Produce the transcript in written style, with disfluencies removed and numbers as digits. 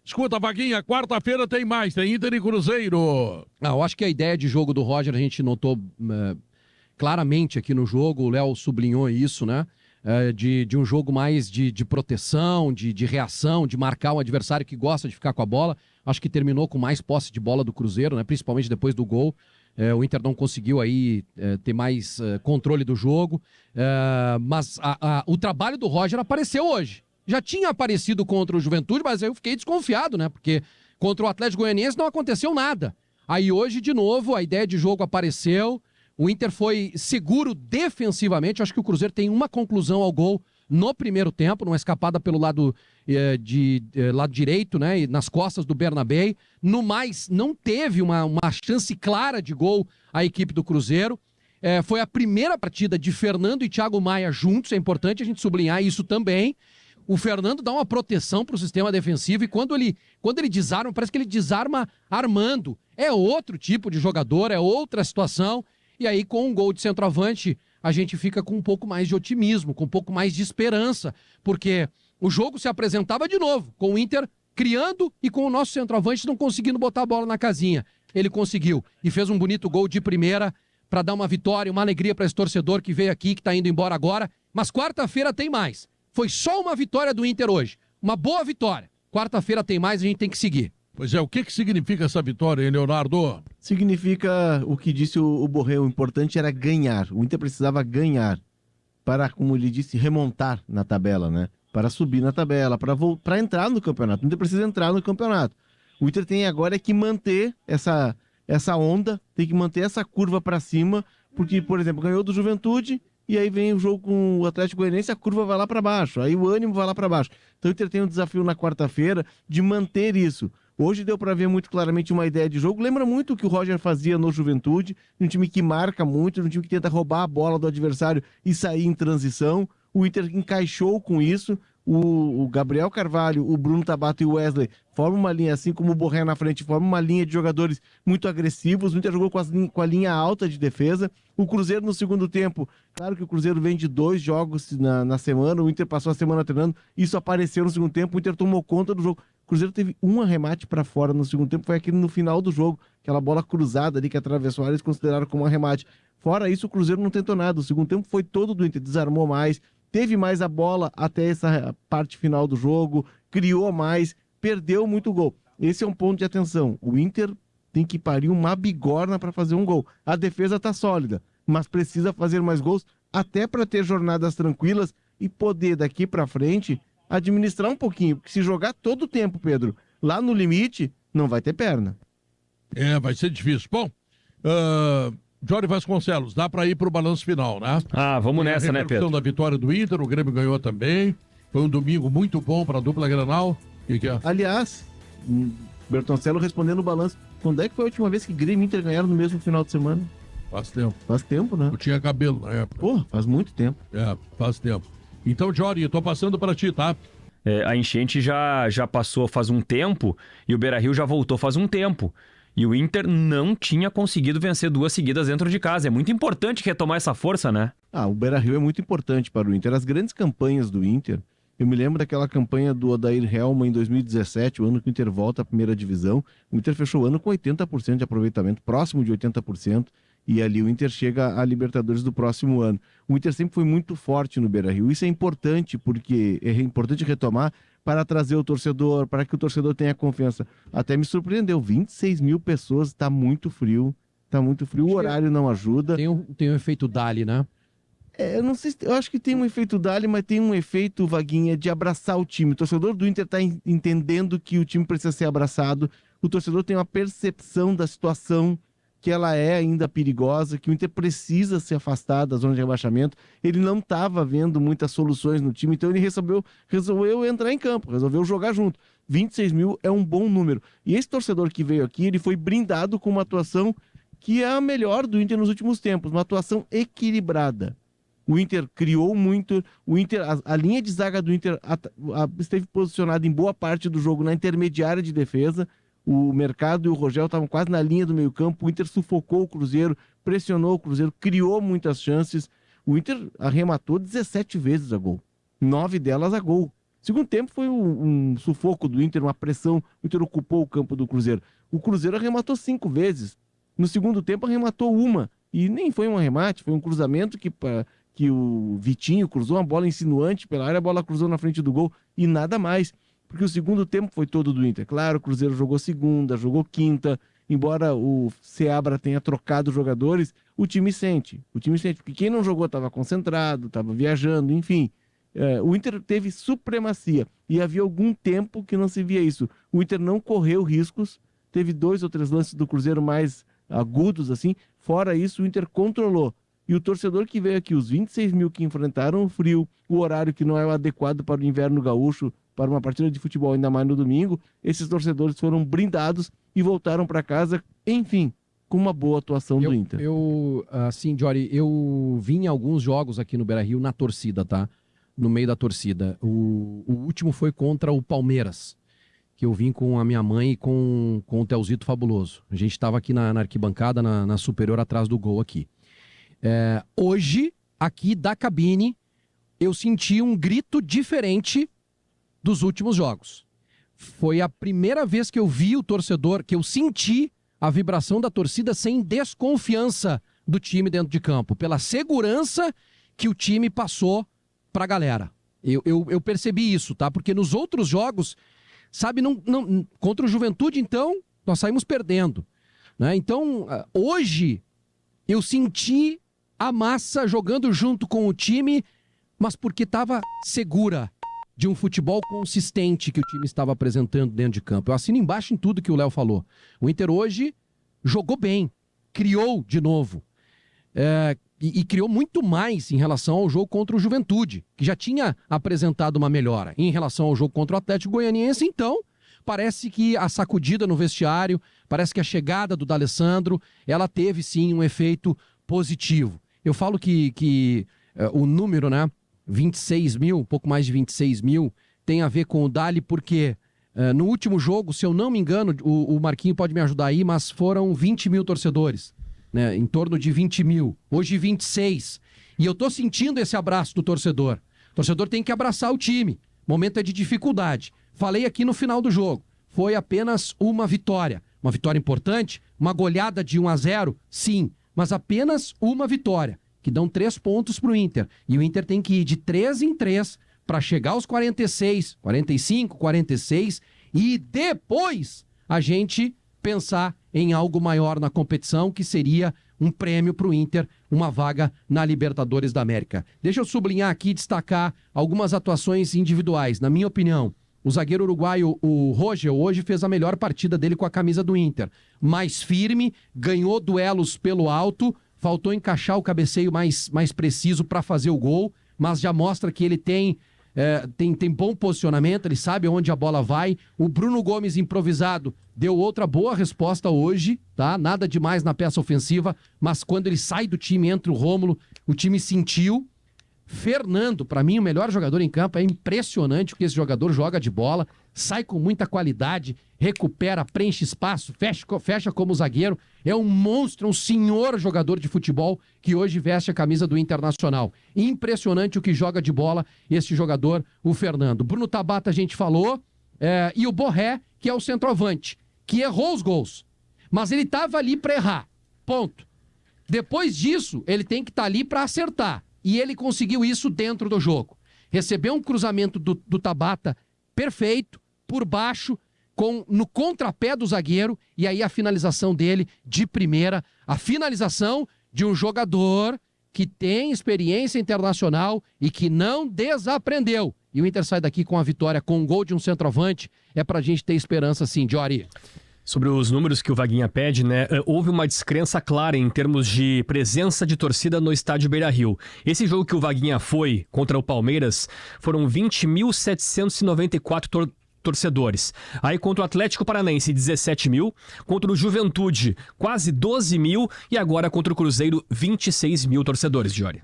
Escuta, Vaguinha, quarta-feira tem mais, tem Inter e Cruzeiro. Eu acho que a ideia de jogo do Roger a gente notou claramente aqui no jogo, o Léo sublinhou isso, né? De um jogo mais de proteção, de reação, de marcar um adversário que gosta de ficar com a bola. Acho que terminou com mais posse de bola do Cruzeiro, né? Principalmente depois do gol. O Inter não conseguiu aí ter mais controle do jogo. Mas o trabalho do Roger apareceu hoje. Já tinha aparecido contra o Juventude, mas eu fiquei desconfiado, né? Porque contra o Atlético Goianiense não aconteceu nada. Aí hoje, de novo, a ideia de jogo apareceu. O Inter foi seguro defensivamente. Acho que o Cruzeiro tem uma conclusão ao gol no primeiro tempo, numa escapada pelo lado lado direito, né? E nas costas do Bernabé. No mais, não teve uma chance clara de gol a equipe do Cruzeiro. Foi a primeira partida de Fernando e Thiago Maia juntos. É importante a gente sublinhar isso também. O Fernando dá uma proteção para o sistema defensivo e quando ele desarma, parece que ele desarma armando. É outro tipo de jogador, é outra situação. E aí, com um gol de centroavante, a gente fica com um pouco mais de otimismo, com um pouco mais de esperança, porque o jogo se apresentava de novo, com o Inter criando e com o nosso centroavante não conseguindo botar a bola na casinha. Ele conseguiu e fez um bonito gol de primeira para dar uma vitória, uma alegria para esse torcedor que veio aqui, que está indo embora agora. Mas quarta-feira tem mais. Foi só uma vitória do Inter hoje. Uma boa vitória. Quarta-feira tem mais, a gente tem que seguir. Pois é, o que significa essa vitória, hein, Leonardo? Significa o que disse o Borré, o importante era ganhar. O Inter precisava ganhar para, como ele disse, remontar na tabela, né? Para subir na tabela, para entrar no campeonato. O Inter precisa entrar no campeonato. O Inter tem agora que manter essa onda, tem que manter essa curva para cima, porque, por exemplo, ganhou do Juventude e aí vem o jogo com o Atlético Goianiense, a curva vai lá para baixo, aí o ânimo vai lá para baixo. Então o Inter tem um desafio na quarta-feira de manter isso. Hoje deu para ver muito claramente uma ideia de jogo. Lembra muito o que o Roger fazia no Juventude, um time que marca muito, um time que tenta roubar a bola do adversário e sair em transição. O Inter encaixou com isso. O Gabriel Carvalho, o Bruno Tabata e o Wesley formam uma linha, assim como o Borré na frente, formam uma linha de jogadores muito agressivos. O Inter jogou com a linha alta de defesa. O Cruzeiro no segundo tempo, claro que o Cruzeiro vem de 2 jogos na semana, o Inter passou a semana treinando, isso apareceu no segundo tempo, o Inter tomou conta do jogo. O Cruzeiro teve um arremate para fora no segundo tempo, foi aquele no final do jogo, aquela bola cruzada ali que atravessou a área, eles consideraram como um arremate. Fora isso, o Cruzeiro não tentou nada, o segundo tempo foi todo do Inter, desarmou mais, teve mais a bola até essa parte final do jogo, criou mais, perdeu muito gol. Esse é um ponto de atenção. O Inter tem que parir uma bigorna para fazer um gol. A defesa tá sólida, mas precisa fazer mais gols até para ter jornadas tranquilas e poder daqui para frente administrar um pouquinho, porque se jogar todo o tempo, Pedro, lá no limite, não vai ter perna. Vai ser difícil. Bom, Jorge Vasconcelos, dá para ir pro balanço final, né? Vamos nessa, né, Pedro? A da vitória do Inter, o Grêmio ganhou também. Foi um domingo muito bom para a dupla Granal. O que é? Aliás, Bertoncello respondendo o balanço. Quando é que foi a última vez que Grêmio e Inter ganharam no mesmo final de semana? Faz tempo. Faz tempo, né? Eu tinha cabelo na época. Pô, faz muito tempo. Faz tempo. Então, Jorge, eu tô passando para ti, tá? A enchente já passou faz um tempo e o Beira-Rio já voltou faz um tempo. E o Inter não tinha conseguido vencer 2 seguidas dentro de casa. É muito importante retomar essa força, né? O Beira-Rio é muito importante para o Inter. As grandes campanhas do Inter, eu me lembro daquela campanha do Odair Helma em 2017, o ano que o Inter volta à primeira divisão. O Inter fechou o ano com 80% de aproveitamento, próximo de 80%. E ali o Inter chega à Libertadores do próximo ano. O Inter sempre foi muito forte no Beira-Rio. Isso é importante, porque é importante retomar para trazer o torcedor, para que o torcedor tenha confiança. Até me surpreendeu, 26 mil pessoas, está muito frio. Está muito frio, o horário não ajuda. Tem um efeito Dali, né? Eu não sei, eu acho que tem um efeito Dali, mas tem um efeito, Vaguinha, de abraçar o time. O torcedor do Inter está entendendo que o time precisa ser abraçado. O torcedor tem uma percepção da situação, que ela é ainda perigosa, que o Inter precisa se afastar da zona de rebaixamento. Ele não estava vendo muitas soluções no time, então ele resolveu entrar em campo, resolveu jogar junto. 26 mil é um bom número. E esse torcedor que veio aqui, ele foi brindado com uma atuação que é a melhor do Inter nos últimos tempos, uma atuação equilibrada. O Inter criou muito, a linha de zaga do Inter esteve posicionada em boa parte do jogo na intermediária de defesa. O Mercado e o Rogel estavam quase na linha do meio campo. O Inter sufocou o Cruzeiro, pressionou o Cruzeiro, criou muitas chances. O Inter arrematou 17 vezes a gol, 9 delas a gol. Segundo tempo foi um sufoco do Inter, uma pressão. O Inter ocupou o campo do Cruzeiro. O Cruzeiro arrematou 5 vezes. No segundo tempo arrematou uma. E nem foi um arremate, foi um cruzamento que o Vitinho cruzou uma bola insinuante pela área, a bola cruzou na frente do gol e nada mais. Porque o segundo tempo foi todo do Inter. Claro, o Cruzeiro jogou segunda, jogou quinta. Embora o Seabra tenha trocado jogadores, o time sente. Porque quem não jogou estava concentrado, estava viajando, enfim. O Inter teve supremacia. E havia algum tempo que não se via isso. O Inter não correu riscos. Teve 2 ou 3 lances do Cruzeiro mais agudos, assim. Fora isso, o Inter controlou. E o torcedor que veio aqui, os 26 mil que enfrentaram o frio, o horário que não é o adequado para o inverno gaúcho, para uma partida de futebol, ainda mais no domingo, esses torcedores foram blindados e voltaram para casa, enfim, com uma boa atuação do Inter. Assim, Jory, eu vi em alguns jogos aqui no Beira-Rio na torcida, tá? No meio da torcida. O último foi contra o Palmeiras, que eu vim com a minha mãe e com o Telzito Fabuloso. A gente estava aqui na arquibancada, na superior, atrás do gol aqui. Hoje, aqui da cabine, eu senti um grito diferente dos últimos jogos. Foi a primeira vez que eu vi o torcedor, que eu senti a vibração da torcida sem desconfiança do time dentro de campo, pela segurança que o time passou pra galera. Eu percebi isso, tá? Porque nos outros jogos, sabe, contra o Juventude, então, nós saímos perdendo, né? Então, hoje, eu senti a massa jogando junto com o time, mas porque estava segura de um futebol consistente que o time estava apresentando dentro de campo. Eu assino embaixo em tudo que o Léo falou. O Inter hoje jogou bem, criou de novo. E criou muito mais em relação ao jogo contra o Juventude, que já tinha apresentado uma melhora. Em relação ao jogo contra o Atlético Goianiense, então, parece que a sacudida no vestiário, parece que a chegada do D'Alessandro, ela teve sim um efeito positivo. Eu falo que o número, né, 26 mil, um pouco mais de 26 mil, tem a ver com o Dali, porque no último jogo, se eu não me engano, o Marquinho pode me ajudar aí, mas foram 20 mil torcedores, né, em torno de 20 mil, hoje 26. E eu tô sentindo esse abraço do torcedor. O torcedor tem que abraçar o time. Momento é de dificuldade. Falei aqui no final do jogo. Foi apenas uma vitória. Uma vitória importante, uma goleada de 1-0, sim, mas apenas uma vitória, que dão 3 pontos para o Inter. E o Inter tem que ir de 3 em 3 para chegar aos 46, 45, 46 e depois a gente pensar em algo maior na competição, que seria um prêmio para o Inter, uma vaga na Libertadores da América. Deixa eu sublinhar aqui e destacar algumas atuações individuais. Na minha opinião, o zagueiro uruguaio, o Rogel, hoje fez a melhor partida dele com a camisa do Inter. Mais firme, ganhou duelos pelo alto, faltou encaixar o cabeceio mais preciso para fazer o gol, mas já mostra que ele tem bom posicionamento, ele sabe onde a bola vai. O Bruno Gomes, improvisado, deu outra boa resposta hoje, tá? Nada demais na peça ofensiva, mas quando ele sai do time, entra o Rômulo, o time sentiu. Fernando, para mim, o melhor jogador em campo. É impressionante o que esse jogador joga de bola, sai com muita qualidade, recupera, preenche espaço, fecha como zagueiro. É um monstro, um senhor jogador de futebol que hoje veste a camisa do Internacional. Impressionante o que joga de bola esse jogador, o Fernando. Bruno Tabata a gente falou, e o Borré, que é o centroavante, que errou os gols, mas ele estava ali para errar, ponto. Depois disso, ele tem que estar ali para acertar. E ele conseguiu isso dentro do jogo. Recebeu um cruzamento do Tabata perfeito, por baixo, no contrapé do zagueiro, e aí a finalização dele de primeira. A finalização de um jogador que tem experiência internacional e que não desaprendeu. E o Inter sai daqui com a vitória, com um gol de um centroavante. É pra gente ter esperança sim, Jory. Sobre os números que o Vaguinha pede, né? Houve uma descrença clara em termos de presença de torcida no estádio Beira-Rio. Esse jogo que o Vaguinha foi contra o Palmeiras, foram 20.794 torcedores. Aí contra o Atlético Paranaense, 17 mil. Contra o Juventude, quase 12 mil. E agora contra o Cruzeiro, 26 mil torcedores, Jory.